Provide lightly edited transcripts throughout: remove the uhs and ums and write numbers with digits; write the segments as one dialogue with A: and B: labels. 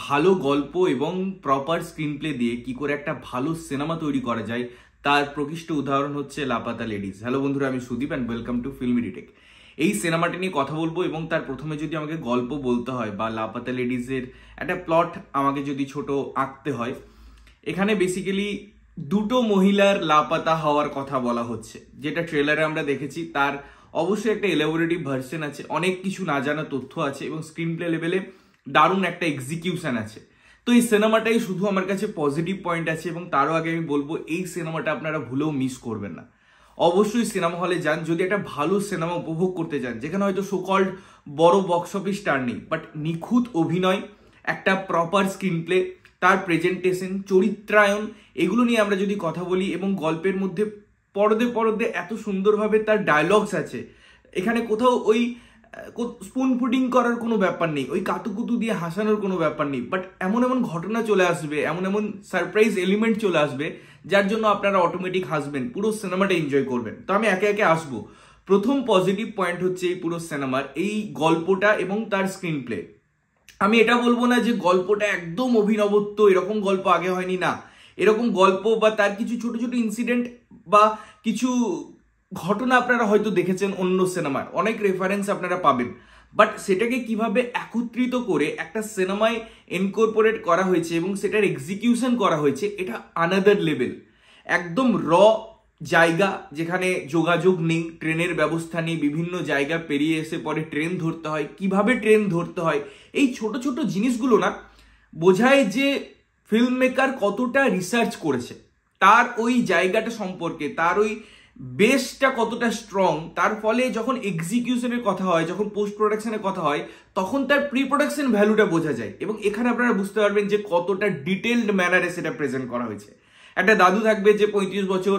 A: ভালো গল্প এবং প্রপার স্ক্রিন প্লে দিয়ে কি করে একটা ভালো সিনেমা তৈরি করা যায় তার প্রকৃষ্ট উদাহরণ হচ্ছে লাপাতা লেডিজ। হ্যালো বন্ধুরা, আমি সুদীপ অ্যান্ড ওয়েলকাম টু ফিল্মি ডিটেক। এই সিনেমাটি নিয়ে কথা বলবো এবং তার প্রথমে যদি আমাকে গল্প বলতে হয় বা লাপাতা লেডিজের একটা প্লট আমাকে যদি ছোট আঁকতে হয়, এখানে বেসিক্যালি দুটো মহিলার লাপাতা হওয়ার কথা বলা হচ্ছে, যেটা ট্রেলারে আমরা দেখেছি। তার অবশ্যই একটা এলাবোরেটিভ ভার্সন আছে, অনেক কিছু না জানা তথ্য আছে এবং স্ক্রিন প্লে লেভেলে দারুণ একটা এক্সিকিউশন আছে। তো এই সিনেমাটাই শুধু আমার কাছে পজিটিভ পয়েন্ট আছে এবং তারও আগে আমি বলবো এই সিনেমাটা আপনারা ভুলেও মিস করবেন না। অবশ্যই সিনেমা হলে যান যদি একটা ভালো সিনেমা উপভোগ করতে চান, যেখানে হয়তো সোকল্ড বড় বক্স অফিস স্টার নেই, বাট নিখুঁত অভিনয়, একটা প্রপার স্ক্রিন প্লে, তার প্রেজেন্টেশন, চরিত্রায়ন, এগুলো নিয়ে আমরা যদি কথা বলি এবং গল্পের মধ্যে পরদে পরদে এত সুন্দরভাবে তার ডায়লগস আছে। এখানে কোথাও ওই স্পুন ফুডিং করার কোনো ব্যাপার নেই, ওই কাতুকুতু দিয়ে হাসানোর কোনো ব্যাপার নেই, বাট এমন এমন ঘটনা চলে আসবে, এমন এমন সারপ্রাইজ এলিমেন্ট চলে আসবে যার জন্য আপনারা অটোমেটিক হাসবেন, পুরো সিনেমাটা এনজয় করবেন। তো আমি একে একে আসবো। প্রথম পজিটিভ পয়েন্ট হচ্ছে এই পুরো সিনেমার এই গল্পটা এবং তার স্ক্রিন প্লে। আমি এটা বলবো না যে গল্পটা একদম অভিনবত্ব, এরকম গল্প আগে হয়নি, না। এরকম গল্প বা তার কিছু ছোট ছোট ইনসিডেন্ট বা কিছু ঘটনা আপনারা হয়তো দেখেছেন অন্য সিনেমায়, অনেক রেফারেন্স আপনারা পাবেন, বাট সেটাকে কিভাবে একত্রিত করে একটা সিনেমায় ইনকর্পোরেট করা হয়েছে এবং সেটার এক্সিকিউশন করা হয়েছে, এটা আনাদার লেভেল। একদম র জায়গা যেখানে যোগাযোগ নেই, ট্রেনের ব্যবস্থা নেই, বিভিন্ন জায়গা পেরিয়ে এসে পরে ট্রেন ধরতে হয়, কিভাবে ট্রেন ধরতে হয়, এই ছোট ছোট জিনিসগুলো না বোঝায় যে ফিল্ম মেকার কতটা রিসার্চ করেছে, তার ওই জায়গাটা সম্পর্কে, তার ওই বেসটা কতটা স্ট্রং। তার ফলে যখন এক্সিকিউশনের কথা হয়, যখন পোস্ট প্রোডাকশনের কথা হয়, তখন তার প্রি প্রোডাকশন ভ্যালুটা বোঝা যায় এবং এখানে আপনারা বুঝতে পারবেন যে কতটা ডিটেলড ম্যানারে সেটা প্রেজেন্ট করা হয়েছে। একটা দাদু থাকবে যে 35 বছর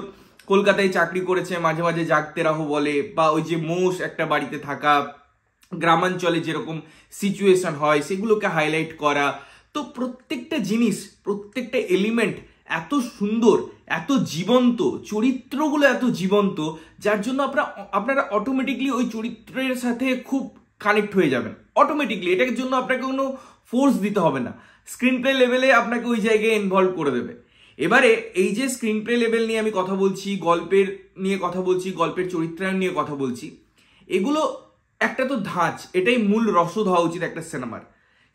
A: কলকাতায় চাকরি করেছে, মাঝে মাঝে জাগতে রাহো বলে, বা ওই যে মোষ একটা বাড়িতে থাকা, গ্রামাঞ্চলে যেরকম সিচুয়েশন হয় সেগুলোকে হাইলাইট করা। তো প্রত্যেকটা জিনিস, প্রত্যেকটা এলিমেন্ট এত সুন্দর, এত জীবন্ত, চরিত্রগুলো এত জীবন্ত, যার জন্য আপনারা অটোমেটিকলি ওই চরিত্রের সাথে খুব কানেক্ট হয়ে যাবেন অটোমেটিকলি। এটার জন্য আপনাকে কোনো ফোর্স দিতে হবে না, স্ক্রিন প্লে লেভেলে আপনাকে ওই জায়গায় ইনভলভ করে দেবে। এবারে এই যে স্ক্রিন প্লে লেভেল নিয়ে আমি কথা বলছি, গল্পের নিয়ে কথা বলছি, গল্পের চরিত্রায়ন নিয়ে কথা বলছি, এগুলো একটা তো ধাঁচ, এটাই মূল রসদ হওয়া উচিত একটা সিনেমার।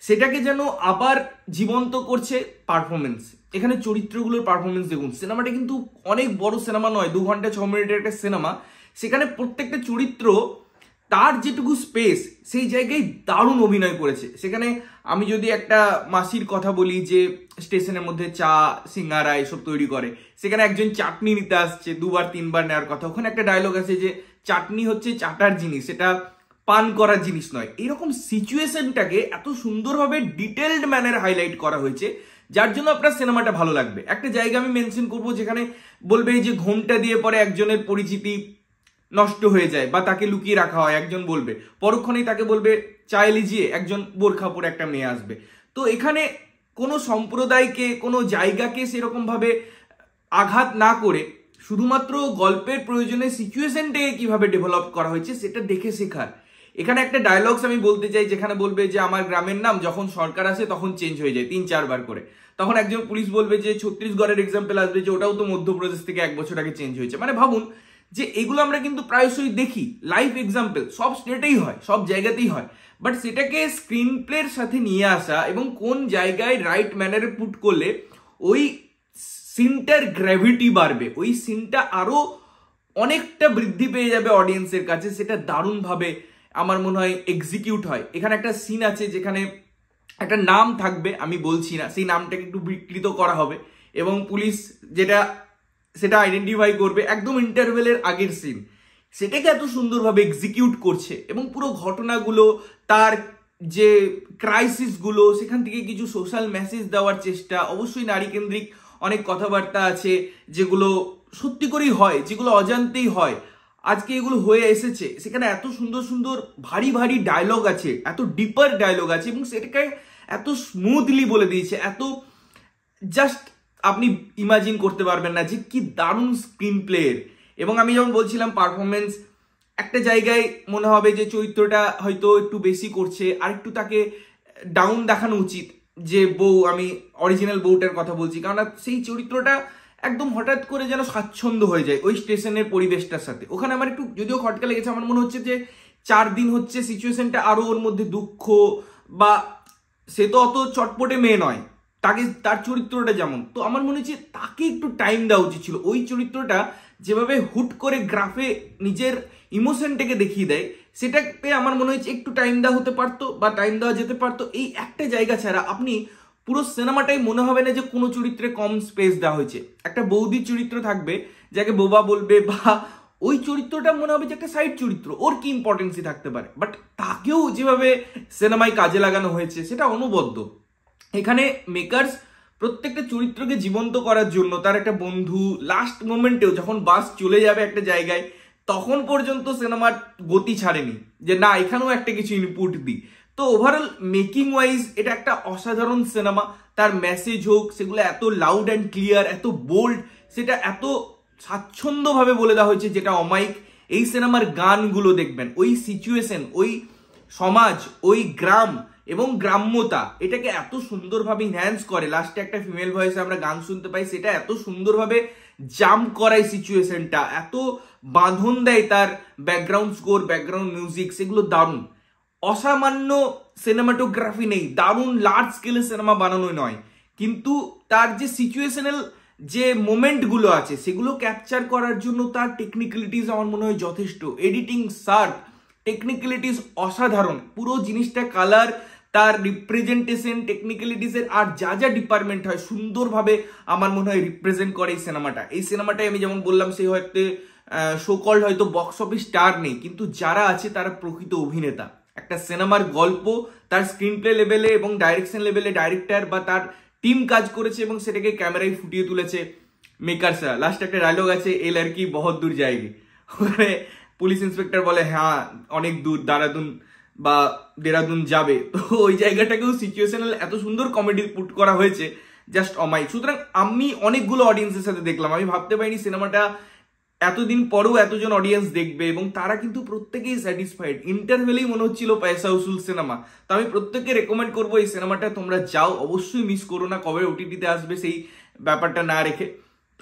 A: সেটাকে যেন আবার জীবন্ত করছে পারফরমেন্স। এখানে চরিত্রগুলোর পারফরমেন্স দেখুন। সিনেমাটা কিন্তু অনেক বড় সিনেমা নয়, 2 ঘন্টা 6 মিনিটের একটা সিনেমা। সেখানে প্রত্যেকটা চরিত্র তার যেটুকু স্পেস, সেই জায়গায় দারুণ অভিনয় করেছে। সেখানে আমি যদি একটা মাসির কথা বলি যে স্টেশনের মধ্যে চা সিঙ্গারা এসব তৈরি করে, সেখানে একজন চাটনি নিতে আসছে, 2বার 3বার নেওয়ার কথা, ওখানে একটা ডায়লগ আছে যে চাটনি হচ্ছে চাটার জিনিস, এটা পান করার জিনিস নয়। এরকম সিচুয়েশনটাকে এত সুন্দরভাবে ডিটেলড ম্যানারে হাইলাইট করা হয়েছে, যার জন্য আপনার সিনেমাটা ভালো লাগবে। একটা জায়গা আমি মেনশন করবো যেখানে বলবে যে ঘোমটা দিয়ে পরে একজনের পরিচিতি নষ্ট হয়ে যায় বা তাকে লুকিয়ে রাখা হয়, একজন বলবে, পরক্ষণেই তাকে বলবে চায় লিজিয়ে, একজন বোরখা পরে একটা মেয়ে আসবে। তো এখানে কোনো সম্প্রদায়কে, কোনো জায়গাকে সেরকম ভাবে আঘাত না করে শুধুমাত্র গল্পের প্রয়োজনে সিচুয়েশনটাকে কিভাবে ডেভেলপ করা হয়েছে সেটা দেখে শেখার। এখানে একটা ডায়লগস আমি বলতে চাই যেখানে বলবে যে আমার গ্রামের নাম যখন সরকার আসে তখন চেঞ্জ হয়ে যায় 3-4 বার করে। তখন একজন পুলিশ বলবে যে ছত্তিশগড়ের এক্সাম্পল আসবে যে ওটাও তো মধ্যপ্রদেশ থেকে 1 বছর আগে চেঞ্জ হয়েছে। মানে ভাবুন যে এগুলো আমরা কিন্তু প্রায়শই দেখি, লাইভ এক্সাম্পল সব স্টেটেই হয়, সব জায়গাতেই হয়, বাট সেটাকে স্ক্রিন প্লের সাথে নিয়ে আসা এবং কোন জায়গায় রাইট ম্যানারে পুট করলে ওই সিনটার গ্র্যাভিটি বাড়বে, ওই সিনটা আরো অনেকটা বৃদ্ধি পেয়ে যাবে অডিয়েন্সের কাছে, সেটা দারুণভাবে আমার মনে হয় এক্সিকিউট হয়। এখানে একটা সিন আছে যেখানে একটা নাম থাকবে, আমি বলছি না, সেই নামটাকে একটু বিকৃত করা হবে এবং পুলিশ সেটা আইডেন্টিফাই করবে, একদম ইন্টারভেলের আগের সিন। সেটাকে এত সুন্দরভাবে এক্সিকিউট করছে এবং পুরো ঘটনাগুলো, তার যে ক্রাইসিসগুলো, সেখান থেকে কিছু সোশ্যাল মেসেজ দেওয়ার চেষ্টা। অবশ্যই নারী কেন্দ্রিক অনেক কথাবার্তা আছে যেগুলো সত্যি করেই হয়, যেগুলো অজান্তেই হয়, আজকে এগুলো হয়ে এসেছে। সেখানে এত সুন্দর সুন্দর ভারী ভারী ডায়লগ আছে, এত ডিপার ডায়লগ আছে এবং সেটাকে এত স্মুথলি বলে দিয়েছে, এত জাস্ট আপনি ইমাজিন করতে পারবেন না যে কি দারুণ স্ক্রিন প্লের। এবং আমি যেমন বলছিলাম পারফরমেন্স, একটা জায়গায় মনে হবে যে চরিত্রটা হয়তো একটু বেশি করছে, আর একটু তাকে ডাউন দেখানো উচিত, যে বউ, আমি অরিজিনাল বউটার কথা বলছি, কারণ সেই চরিত্রটা একদম হঠাৎ করে যেন স্বাচ্ছন্দ্য হয়ে যায় ওই স্টেশনের পরিবেশটার সাথে। ওখানে আমার একটু যদিও খটকা লেগেছে, আমার মনে হচ্ছে যে 4 দিন হচ্ছে সিচুয়েশনটা আরো ওর মধ্যে দুঃখ, বা সে তো অত চটপটে মেয়ে নয়, তাকে তার চরিত্রটা যেমন, তো আমার মনে হচ্ছে তাকে একটু টাইম দেওয়া উচিত ছিল। ওই চরিত্রটা যেভাবে হুট করে গ্রাফে নিজের ইমোশনটাকে দেখিয়ে দেয়, সেটাতে আমার মনে হচ্ছে একটু টাইম দেওয়া হতে পারতো বা টাইম দেওয়া যেতে পারতো। এই একটা জায়গা ছাড়া আপনি পুরো সিনেমাটাই মনে হবে না যে কোনো চরিত্রে কম স্পেস দেওয়া হয়েছে। একটা বৌদির চরিত্র থাকবে যাকে বোবা বলবে, বা ওই চরিত্রটা মনে হবে যে একটা সাইড চরিত্র, ওর কি ইম্পর্টেন্সই থাকতে পারে, বাট তাকেও যেভাবে সিনেমায় কাজে লাগানো হয়েছে সেটা অনবদ্য। এখানে মেকার্স প্রত্যেকটা চরিত্রকে জীবন্ত করার জন্য তার একটা বন্ধু লাস্ট মোমেন্টেও যখন বাস চলে যাবে একটা জায়গায়, তখন পর্যন্ত সিনেমার গতি ছাড়েনি যে না এখানেও একটা কিছু ইনপুট দিই। তো ওভারঅল মেকিং ওয়াইজ এটা একটা অসাধারণ সিনেমা। তার মেসেজ হোক সেগুলো এত লাউড অ্যান্ড ক্লিয়ার, এত বোল্ড, সেটা এত স্বাচ্ছন্দ্যভাবে বলে দেওয়া হয়েছে যেটা অমায়িক। এই সিনেমার গানগুলো দেখবেন, ওই সিচুয়েশন, ওই সমাজ, ওই গ্রাম এবং গ্রাম্যতা, এটাকে এত সুন্দরভাবে ইনহ্যান্স করে। লাস্টে একটা ফিমেল ভয়েসে আমরা গান শুনতে পাই, সেটা এত সুন্দরভাবে জাম্প করায় সিচুয়েশনটা, এত বাঁধন দেয় তার ব্যাকগ্রাউন্ড স্কোর, ব্যাকগ্রাউন্ড মিউজিক, সেগুলো দারুণ। অসামান্য সিনেমাটোগ্রাফি নেই, দারুণ লার্জ স্কেলে সিনেমা বানানো নয়, কিন্তু তার যে সিচুয়েশনাল যে মোমেন্টগুলো আছে সেগুলো ক্যাপচার করার জন্য তার টেকনিক্যালিটিস আমার মনে হয় যথেষ্ট। এডিটিং শার্প, টেকনিক্যালিটিস অসাধারণ, পুরো জিনিসটা কালার, তার রিপ্রেজেন্টেশন, টেকনিক্যালিটিসের আর যা যা ডিপার্টমেন্ট হয় সুন্দরভাবে আমার মনে হয় রিপ্রেজেন্ট করে এই সিনেমাটা। এই সিনেমাটাই আমি যেমন বললাম, সেই হয়তো শোকল্ড হয়তো বক্স অফিস স্টার নেই, কিন্তু যারা আছে তারা প্রকৃত অভিনেতা। একটা সিনেমার গল্প তার স্ক্রিন প্লে লেভেলে এবং ডাইরেকশন লেভেলে ডাইরেক্টর বা তার টিম কাজ করেছে এবং সেটাকে ক্যামেরায় ফুটিয়ে তুলেছে মেকার্সরা। লাস্ট একটা ডায়লগ আছে, এ লড়কি বহুত দূর যায়গি, ওখানে পুলিশ ইন্সপেক্টর বলে হ্যাঁ অনেক দূর, দেরাদুন যাবে। তো ওই জায়গাটাকেও সিচুয়েশনাল এত সুন্দর কমেডি পুট করা হয়েছে, জাস্ট অমায়িক। সুতরাং আমি অনেকগুলো অডিয়েন্সের সাথে দেখলাম, আমি ভাবতে পারিনি সিনেমাটা এতদিন পরেও এতজন অডিয়েন্স দেখবে, এবং তারা কিন্তু প্রত্যেকেই স্যাটিসফাইড। ইন্টারভেলেই মনে হচ্ছিল পয়সা উসুল সিনেমা। তো আমি প্রত্যেককে রেকমেন্ড করবো এই সিনেমাটা তোমরা যাও, অবশ্যই মিস করো না। কবে ওটিটিতে আসবে সেই ব্যাপারটা না রেখে,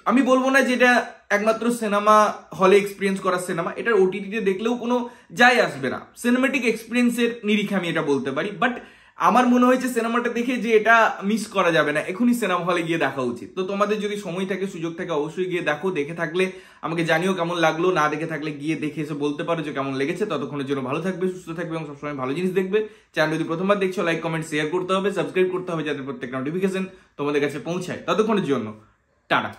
A: আমি বলবো না যে এটা একমাত্র সিনেমা হলে এক্সপিরিয়েন্স করার সিনেমা, এটা ওটিটিতে দেখলেও কোনো যায় আসবে না। সিনেমেটিক এক্সপিরিয়েন্সের নিরিখে আমি এটা বলতে পারি, বাট আমার মনে হয়েছে সিনেমাটা দেখে যে এটা মিস করা যাবে না, এখনই সিনেমা হলে গিয়ে দেখা উচিত। তো তোমাদের যদি সময় থাকে, সুযোগ থাকে, অবশ্যই গিয়ে দেখো। দেখে থাকলে আমাকে জানিও কেমন লাগলো, না দেখে থাকলে গিয়ে দেখে এসে বলতে পারো যে কেমন লেগেছে। ততক্ষণের জন্য ভালো থাকবে, সুস্থ থাকবে এবং সবসময় ভালো জিনিস দেখবে। চ্যানেল যদি প্রথমবার দেখছো, লাইক কমেন্ট শেয়ার করতে হবে, সাবস্ক্রাইব করতে হবে যাতে প্রত্যেক নোটিফিকেশন তোমাদের কাছে পৌঁছায়। ততক্ষণের জন্য টাটা।